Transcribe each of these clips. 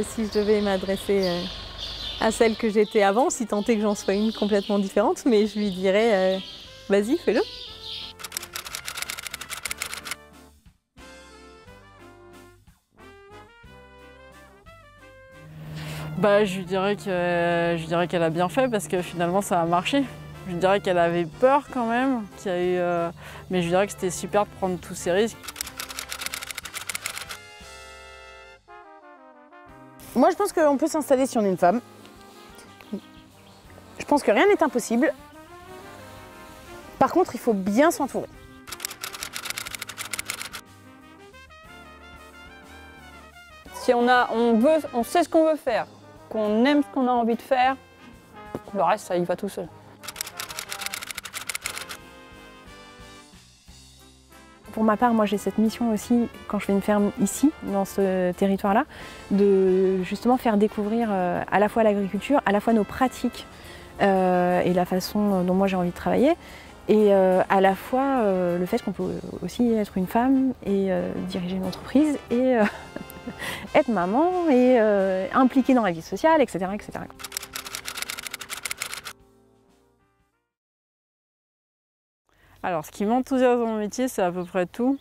si je devais m'adresser à celle que j'étais avant, si tant est que j'en sois une complètement différente, mais je lui dirais vas-y, fais-le. Bah, je lui dirais qu'elle a bien fait parce que finalement ça a marché. Je lui dirais qu'elle avait peur quand même, mais je lui dirais que c'était super de prendre tous ces risques. Moi, je pense qu'on peut s'installer si on est une femme. Je pense que rien n'est impossible. Par contre, il faut bien s'entourer. Si on sait ce qu'on veut faire, qu'on aime ce qu'on a envie de faire, le reste, ça y va tout seul. Pour ma part, moi j'ai cette mission aussi, quand je fais une ferme ici, dans ce territoire-là, de justement faire découvrir à la fois l'agriculture, à la fois nos pratiques et la façon dont moi j'ai envie de travailler, et à la fois le fait qu'on peut aussi être une femme et diriger une entreprise et être maman et impliquée dans la vie sociale, etc., etc. Alors, ce qui m'enthousiasme dans mon métier, c'est à peu près tout.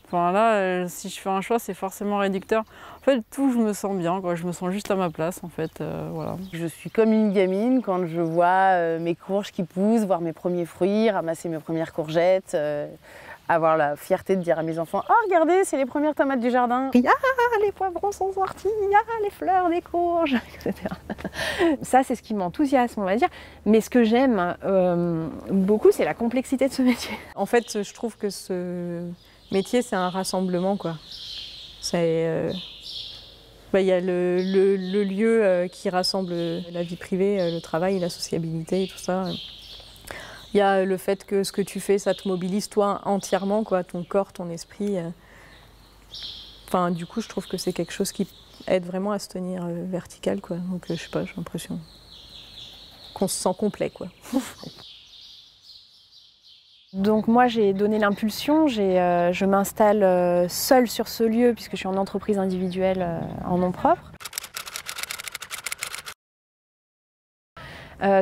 Enfin là, si je fais un choix, c'est forcément réducteur. En fait, tout, je me sens bien, quoi. Je me sens juste à ma place, en fait. Voilà. Je suis comme une gamine quand je vois mes courges qui poussent, voir mes premiers fruits, ramasser mes premières courgettes, avoir la fierté de dire à mes enfants « Oh, regardez, c'est les premières tomates du jardin !» « Ah, les poivrons sont sortis, ah, les fleurs des courges !» etc. Ça, c'est ce qui m'enthousiasme, on va dire. Mais ce que j'aime beaucoup, c'est la complexité de ce métier. En fait, je trouve que ce métier, c'est un rassemblement, quoi. Il y a le lieu qui rassemble la vie privée, le travail, la sociabilité et tout ça. Il y a le fait que ce que tu fais, ça te mobilise toi entièrement, quoi, ton corps, ton esprit. Enfin, du coup, je trouve que c'est quelque chose qui aide vraiment à se tenir vertical, quoi. Donc, je sais pas, j'ai l'impression qu'on se sent complet, quoi. Donc moi, j'ai donné l'impulsion, je m'installe seule sur ce lieu puisque je suis en entreprise individuelle en nom propre.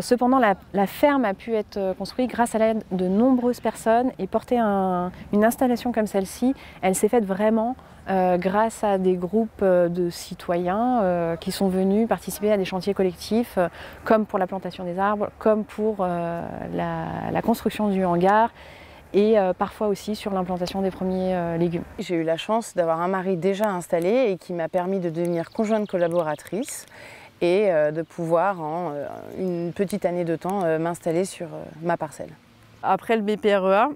Cependant, la ferme a pu être construite grâce à l'aide de nombreuses personnes et porter une installation comme celle-ci, elle s'est faite vraiment grâce à des groupes de citoyens qui sont venus participer à des chantiers collectifs, comme pour la plantation des arbres, comme pour la construction du hangar et parfois aussi sur l'implantation des premiers légumes. J'ai eu la chance d'avoir un mari déjà installé et qui m'a permis de devenir conjointe collaboratrice et de pouvoir, en une petite année de temps, m'installer sur ma parcelle. Après le BPREA,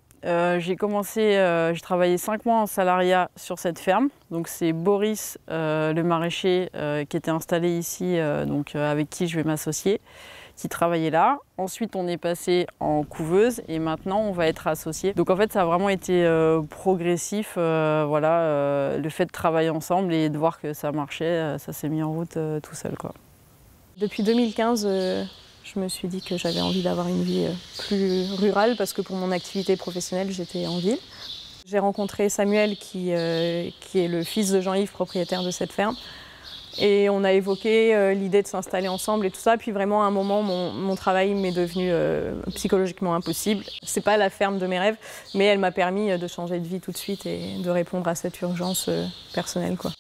j'ai travaillé 5 mois en salariat sur cette ferme. Donc c'est Boris, le maraîcher, qui était installé ici, avec qui je vais m'associer, qui travaillait là. Ensuite, on est passé en couveuse et maintenant, on va être associés. Donc en fait, ça a vraiment été progressif. Le fait de travailler ensemble et de voir que ça marchait, ça s'est mis en route tout seul, quoi. Depuis 2015, je me suis dit que j'avais envie d'avoir une vie plus rurale parce que pour mon activité professionnelle, j'étais en ville. J'ai rencontré Samuel qui est le fils de Jean-Yves, propriétaire de cette ferme. Et on a évoqué l'idée de s'installer ensemble et tout ça. Puis vraiment, à un moment, mon travail m'est devenu psychologiquement impossible. C'est pas la ferme de mes rêves, mais elle m'a permis de changer de vie tout de suite et de répondre à cette urgence personnelle, quoi.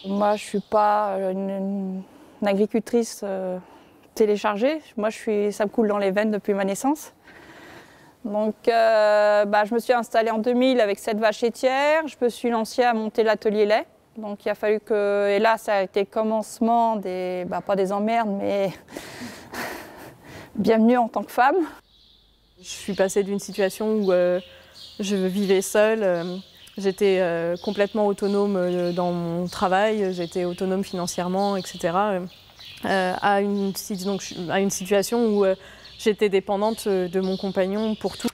Moi, je suis pas une agricultrice téléchargée. Moi, ça me coule dans les veines depuis ma naissance. Donc, je me suis installée en 2000 avec 7 vaches laitières. Je me suis lancée à monter l'atelier lait. Donc, il a fallu que... Et là, ça a été le commencement pas des emmerdes, mais bienvenue en tant que femme. Je suis passée d'une situation où je vivais seule. J'étais complètement autonome dans mon travail, j'étais autonome financièrement, etc. À une situation où j'étais dépendante de mon compagnon pour tout.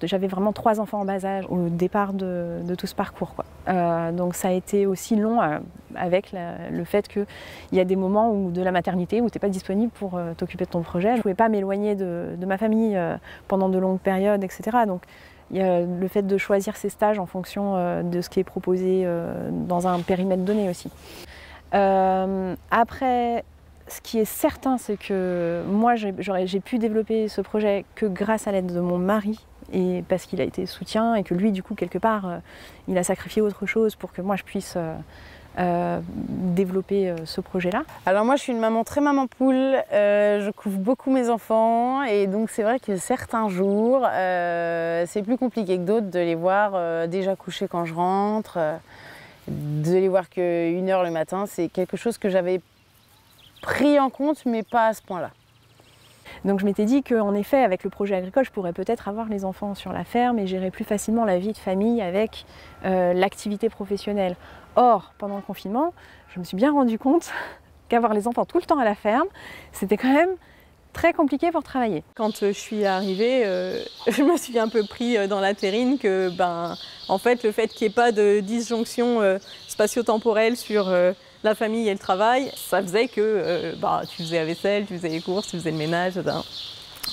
J'avais vraiment 3 enfants en bas âge au départ de tout ce parcours, quoi. Donc ça a été aussi long avec le fait qu'il y a des moments de la maternité où tu n'es pas disponible pour t'occuper de ton projet. Je ne pouvais pas m'éloigner de ma famille pendant de longues périodes, etc. Donc Il y a le fait de choisir ses stages en fonction de ce qui est proposé dans un périmètre donné aussi. Après, ce qui est certain, c'est que moi, j'ai pu développer ce projet que grâce à l'aide de mon mari, et parce qu'il a été soutien et que lui, du coup, quelque part, il a sacrifié autre chose pour que moi, je puisse développer ce projet-là. Alors moi, je suis une maman très maman poule, je couvre beaucoup mes enfants et donc c'est vrai que certains jours, c'est plus compliqué que d'autres de les voir déjà couchés quand je rentre, de les voir qu'une heure le matin. C'est quelque chose que j'avais pris en compte, mais pas à ce point-là. Donc je m'étais dit qu'en effet, avec le projet agricole, je pourrais peut-être avoir les enfants sur la ferme et gérer plus facilement la vie de famille avec l'activité professionnelle. Or, pendant le confinement, je me suis bien rendu compte qu'avoir les enfants tout le temps à la ferme, c'était quand même très compliqué pour travailler. Quand je suis arrivée, je me suis un peu pris dans la terrine que, en fait, le fait qu'il n'y ait pas de disjonction spatio-temporelle sur la famille et le travail, ça faisait que tu faisais la vaisselle, tu faisais les courses, tu faisais le ménage,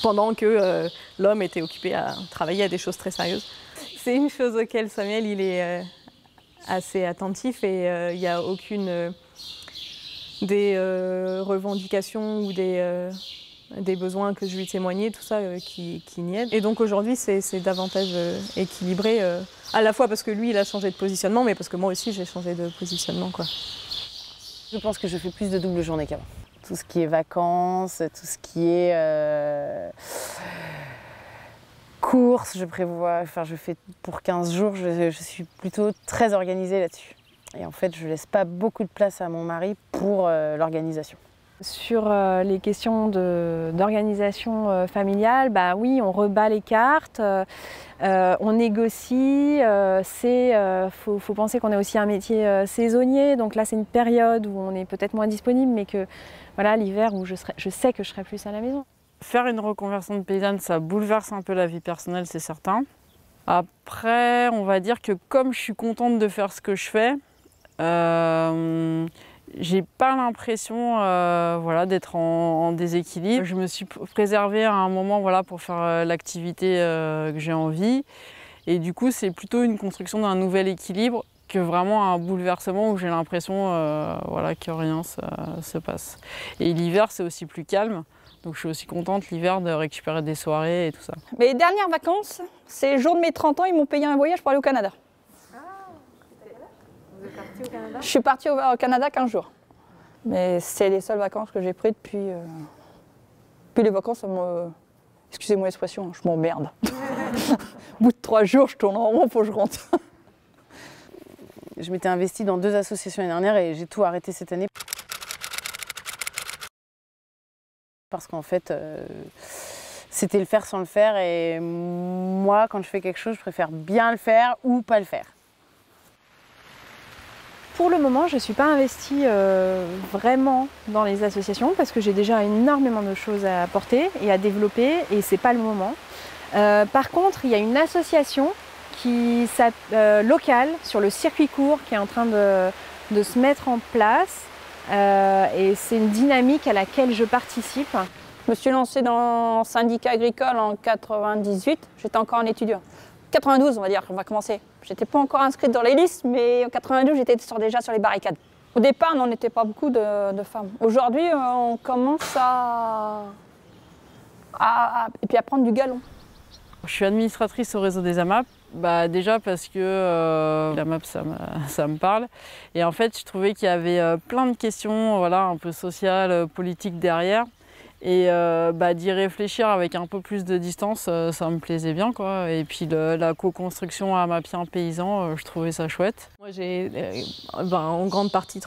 pendant que l'homme était occupé à travailler à des choses très sérieuses. C'est une chose auquel Samuel il est assez attentif et il n'y a aucune des revendications ou des besoins que je lui témoignais, tout ça qui n'y aide. Et donc aujourd'hui c'est davantage équilibré, à la fois parce que lui il a changé de positionnement, mais parce que moi aussi j'ai changé de positionnement, quoi. Je pense que je fais plus de double journée qu'avant. Tout ce qui est vacances, tout ce qui est courses, je fais pour 15 jours, je suis plutôt très organisée là-dessus. Et en fait, je ne laisse pas beaucoup de place à mon mari pour l'organisation. Sur les questions d'organisation familiale, oui, on rebat les cartes, on négocie. Faut penser qu'on est aussi un métier saisonnier, donc là c'est une période où on est peut-être moins disponible, mais que voilà, l'hiver où je sais que je serai plus à la maison. Faire une reconversion de paysanne, ça bouleverse un peu la vie personnelle, c'est certain. Après, on va dire que comme je suis contente de faire ce que je fais, j'ai pas l'impression d'être en déséquilibre. Je me suis préservée à un moment pour faire l'activité que j'ai envie. Et du coup, c'est plutôt une construction d'un nouvel équilibre que vraiment un bouleversement où j'ai l'impression que rien se passe. Et l'hiver, c'est aussi plus calme. Donc je suis aussi contente l'hiver de récupérer des soirées et tout ça. Mes dernières vacances, c'est le jour de mes 30 ans, ils m'ont payé un voyage pour aller au Canada. Vous êtes parti au Canada ? Je suis partie au Canada 15 jours. Mais c'est les seules vacances que j'ai prises depuis... Puis les vacances, excusez-moi l'expression, je m'emmerde. Au bout de 3 jours, je tourne en rond, faut que je rentre. Je m'étais investie dans 2 associations l'année dernière et j'ai tout arrêté cette année. Parce qu'en fait, c'était le faire sans le faire. Et moi, quand je fais quelque chose, je préfère bien le faire ou pas le faire. Pour le moment, je ne suis pas investie vraiment dans les associations parce que j'ai déjà énormément de choses à apporter et à développer et ce n'est pas le moment. Par contre, il y a une association locale sur le circuit court qui est en train de se mettre en place et c'est une dynamique à laquelle je participe. Je me suis lancée dans un syndicat agricole en 98, j'étais encore en étudiant. 92, on va dire, on va commencer. J'étais pas encore inscrite dans les listes, mais en 92, j'étais déjà sur les barricades. Au départ, on n'était pas beaucoup de femmes. Aujourd'hui, on commence à prendre du galon. Je suis administratrice au réseau des AMAP. Déjà parce que l'AMAP, ça me parle. Et en fait, je trouvais qu'il y avait plein de questions un peu sociales, politiques derrière. Et d'y réfléchir avec un peu plus de distance, ça me plaisait bien, quoi. Et puis la co-construction amapien paysan, je trouvais ça chouette. Moi j'ai en grande partie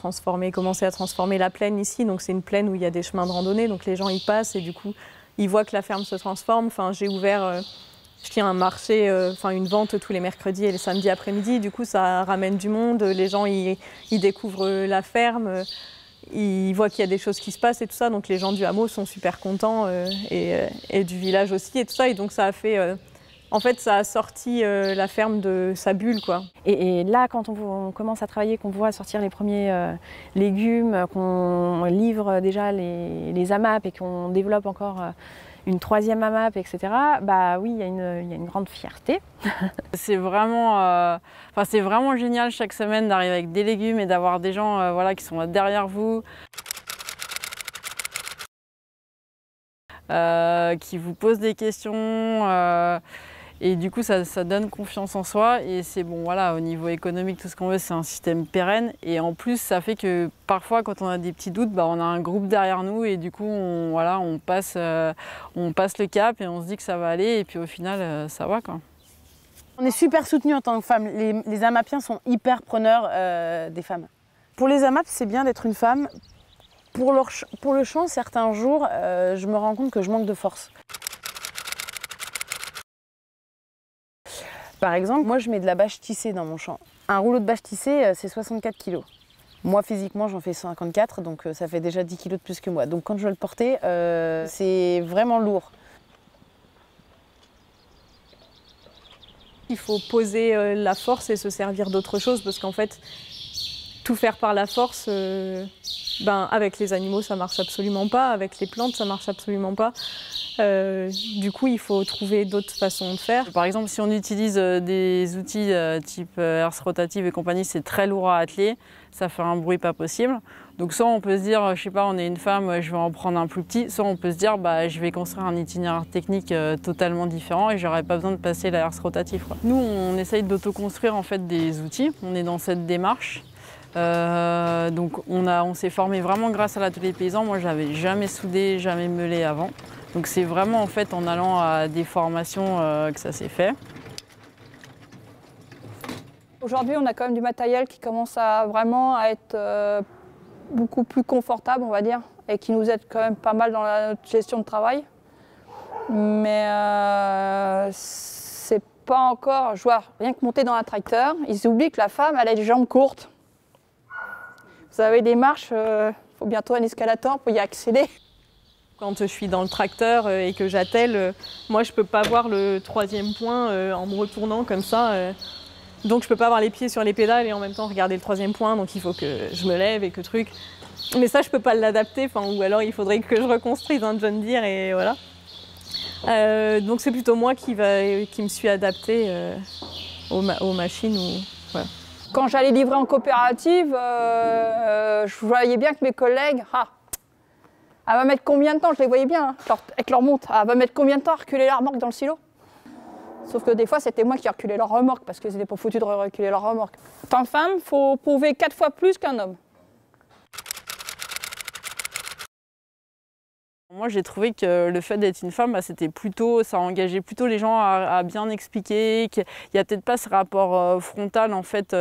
commencé à transformer la plaine ici, donc c'est une plaine où il y a des chemins de randonnée, donc les gens y passent et du coup ils voient que la ferme se transforme. J'ai ouvert, je tiens un marché, une vente tous les mercredis et les samedis après-midi, du coup ça ramène du monde, les gens ils découvrent la ferme. Ils voient qu'il y a des choses qui se passent et tout ça, donc les gens du hameau sont super contents et du village aussi et tout ça. Et donc ça a fait, ça a sorti la ferme de sa bulle, quoi. Et là, quand on commence à travailler, qu'on voit sortir les premiers légumes, qu'on livre déjà les AMAP et qu'on développe encore une troisième AMAP, etc., bah oui, il y a une grande fierté. C'est vraiment génial chaque semaine d'arriver avec des légumes et d'avoir des gens voilà, qui sont là derrière vous, qui vous posent des questions. Et du coup, ça donne confiance en soi. Et c'est bon, voilà, au niveau économique, tout ce qu'on veut, c'est un système pérenne. Et en plus, ça fait que parfois, quand on a des petits doutes, bah, on a un groupe derrière nous. Et du coup, on passe le cap et on se dit que ça va aller. Et puis au final, ça va, quoi. On est super soutenus en tant que femmes. Les AMAPiens sont hyper preneurs des femmes. Pour les AMAP, c'est bien d'être une femme. Pour le chant, certains jours, je me rends compte que je manque de force. Par exemple, moi je mets de la bâche tissée dans mon champ. Un rouleau de bâche tissée, c'est 64 kg. Moi physiquement j'en fais 54, donc ça fait déjà 10 kg de plus que moi. Donc quand je veux le porter, c'est vraiment lourd. Il faut poser la force et se servir d'autre chose parce qu'en fait, tout faire par la force, avec les animaux ça marche absolument pas, avec les plantes ça marche absolument pas. Du coup, il faut trouver d'autres façons de faire. Par exemple, si on utilise des outils type herse rotative et compagnie, c'est très lourd à atteler, ça fait un bruit pas possible. Donc soit on peut se dire, je sais pas, on est une femme, je vais en prendre un plus petit, soit on peut se dire, je vais construire un itinéraire technique totalement différent et j'aurais pas besoin de passer la herse rotative, quoi. Nous, on essaye d'auto-construire en fait des outils, on est dans cette démarche. Donc on s'est formé vraiment grâce à l'atelier paysan. Moi, j'avais jamais soudé, jamais meulé avant. Donc c'est vraiment en fait en allant à des formations que ça s'est fait. Aujourd'hui, on a quand même du matériel qui commence à vraiment à être beaucoup plus confortable, on va dire, et qui nous aide quand même pas mal dans la gestion de travail. Mais c'est pas encore, je vois, rien que monter dans un tracteur, ils oublient que la femme, elle a les jambes courtes. Vous avez des marches, il faut bientôt un escalator pour y accéder. Quand je suis dans le tracteur et que j'attelle, moi je peux pas voir le troisième point en me retournant comme ça. Donc je peux pas avoir les pieds sur les pédales et en même temps regarder le troisième point, donc il faut que je me lève et que truc. Mais ça je peux pas l'adapter, ou alors il faudrait que je reconstruise un John Deere et voilà. Donc c'est plutôt moi qui me suis adaptée aux machines. Voilà. Quand j'allais livrer en coopérative, je voyais bien que mes collègues, elle va mettre combien de temps, je les voyais bien, avec leur montre, elle va mettre combien de temps à reculer la remorque dans le silo. Sauf que des fois, c'était moi qui reculais leur remorque, parce qu'ils n'étaient pas foutus de reculer leur remorque. En tant que femme, il faut prouver 4 fois plus qu'un homme. Moi, j'ai trouvé que le fait d'être une femme, c'était plutôt, ça engageait plutôt les gens à bien expliquer, qu'il n'y a peut-être pas ce rapport frontal en fait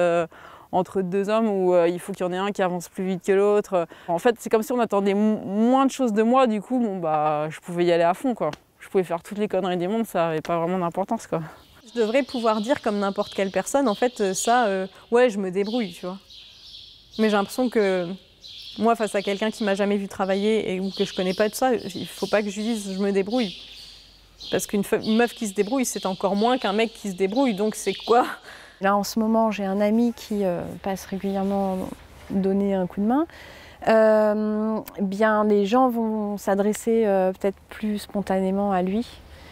entre deux hommes où il faut qu'il y en ait un qui avance plus vite que l'autre. En fait, c'est comme si on attendait moins de choses de moi, du coup, je pouvais y aller à fond, quoi. Je pouvais faire toutes les conneries du monde, ça n'avait pas vraiment d'importance, quoi. Je devrais pouvoir dire comme n'importe quelle personne, en fait, ouais, je me débrouille, tu vois. Mais j'ai l'impression que moi, face à quelqu'un qui m'a jamais vu travailler ou que je connais pas de ça, il faut pas que je lui dise je me débrouille. Parce qu'une meuf qui se débrouille, c'est encore moins qu'un mec qui se débrouille, donc c'est quoi? Là, en ce moment, j'ai un ami qui passe régulièrement donner un coup de main. Bien, les gens vont s'adresser peut-être plus spontanément à lui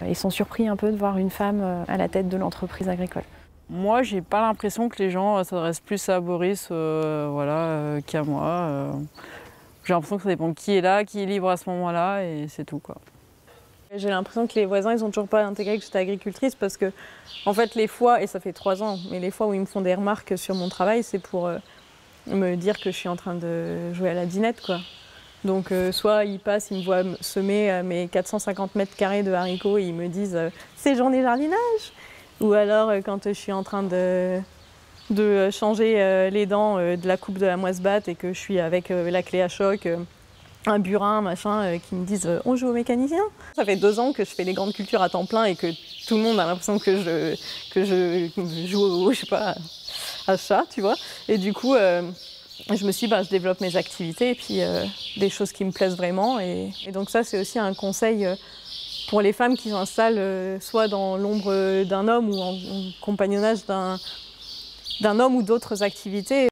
et sont surpris un peu de voir une femme à la tête de l'entreprise agricole. Moi, j'ai pas l'impression que les gens s'adressent plus à Boris qu'à moi. J'ai l'impression que ça dépend qui est là, qui est libre à ce moment-là, et c'est tout, quoi. J'ai l'impression que les voisins, ils ont toujours pas intégré que j'étais agricultrice parce que, en fait, les fois, et ça fait 3 ans, mais les fois où ils me font des remarques sur mon travail, c'est pour me dire que je suis en train de jouer à la dinette, quoi. Donc, soit ils passent, ils me voient semer mes 450 mètres carrés de haricots et ils me disent c'est journée jardinage. Ou alors, quand je suis en train de changer les dents de la coupe de la moisse-batte et que je suis avec la clé à choc, un burin, machin, qui me disent on joue au mécanicien. Ça fait 2 ans que je fais les grandes cultures à temps plein et que tout le monde a l'impression que je joue au, je sais pas, à chat, tu vois. Et du coup, je me suis dit, je développe mes activités et puis des choses qui me plaisent vraiment. Et donc ça, c'est aussi un conseil pour les femmes qui s'installent soit dans l'ombre d'un homme ou en compagnonnage d'un homme ou d'autres activités.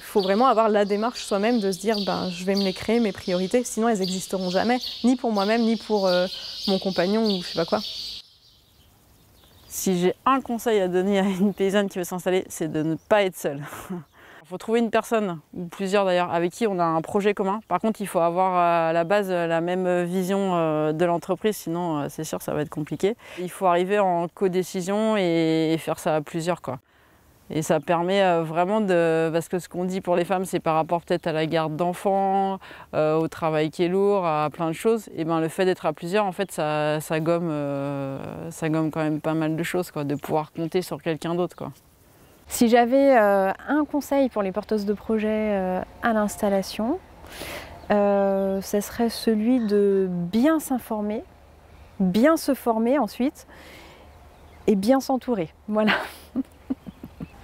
Faut vraiment avoir la démarche soi-même de se dire ben, je vais me les créer, mes priorités, sinon elles n'existeront jamais, ni pour moi-même, ni pour mon compagnon ou je sais pas quoi. Si j'ai un conseil à donner à une paysanne qui veut s'installer, c'est de ne pas être seule. Il faut trouver une personne, ou plusieurs d'ailleurs, avec qui on a un projet commun. Par contre, il faut avoir à la base la même vision de l'entreprise, sinon c'est sûr ça va être compliqué. Il faut arriver en codécision et faire ça à plusieurs, quoi. Et ça permet vraiment de... Parce que ce qu'on dit pour les femmes, c'est par rapport peut-être à la garde d'enfants, au travail qui est lourd, à plein de choses. Et ben, le fait d'être à plusieurs, en fait, ça gomme quand même pas mal de choses, quoi, de pouvoir compter sur quelqu'un d'autre, quoi. Si j'avais un conseil pour les porteuses de projets à l'installation, ce serait celui de bien s'informer, bien se former ensuite et bien s'entourer. Voilà.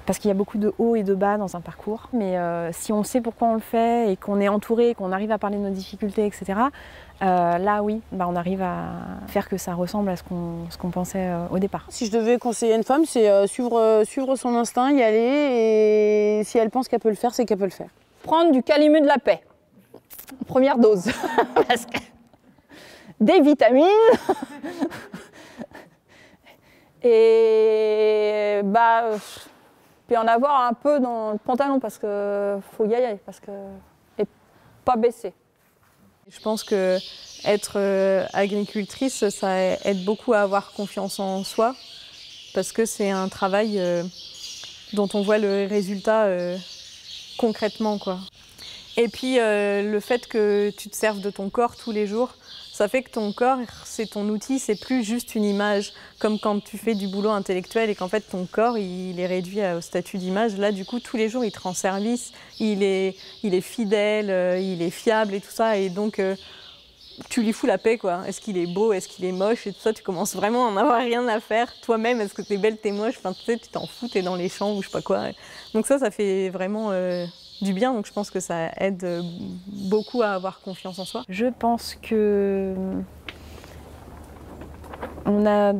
Parce qu'il y a beaucoup de hauts et de bas dans un parcours, mais si on sait pourquoi on le fait et qu'on est entouré, qu'on arrive à parler de nos difficultés, etc., là oui, bah, on arrive à faire que ça ressemble à ce qu'on pensait au départ. Si je devais conseiller une femme, c'est suivre son instinct, y aller, et si elle pense qu'elle peut le faire, c'est qu'elle peut le faire. Prendre du calimu de la paix, première dose, parce que des vitamines, et bah, puis en avoir un peu dans le pantalon, parce que faut y aller, et pas baisser. Je pense que être agricultrice, ça aide beaucoup à avoir confiance en soi, parce que c'est un travail dont on voit le résultat concrètement, quoi. Et puis le fait que tu te serves de ton corps tous les jours, ça fait que ton corps, c'est ton outil, c'est plus juste une image, comme quand tu fais du boulot intellectuel et qu'en fait ton corps, il est réduit au statut d'image. Là, du coup, tous les jours, il te rend service, il est fidèle, il est fiable et tout ça, et donc tu lui fous la paix, quoi. Est-ce qu'il est beau, est-ce qu'il est moche et tout ça, tu commences vraiment à en avoir rien à faire. Toi-même, est-ce que t'es belle, t'es moche, enfin, tu sais, tu t'en fous, t'es dans les champs ou je sais pas quoi. Donc ça fait vraiment du bien, donc je pense que ça aide beaucoup à avoir confiance en soi. Je pense que on a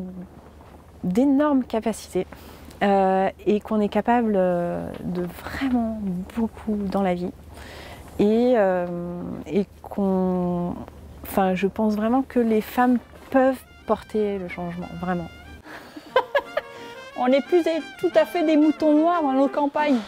d'énormes capacités et qu'on est capable de vraiment beaucoup dans la vie et qu'on... Enfin, je pense vraiment que les femmes peuvent porter le changement, vraiment. On n'est plus tout à fait des moutons noirs dans nos campagnes.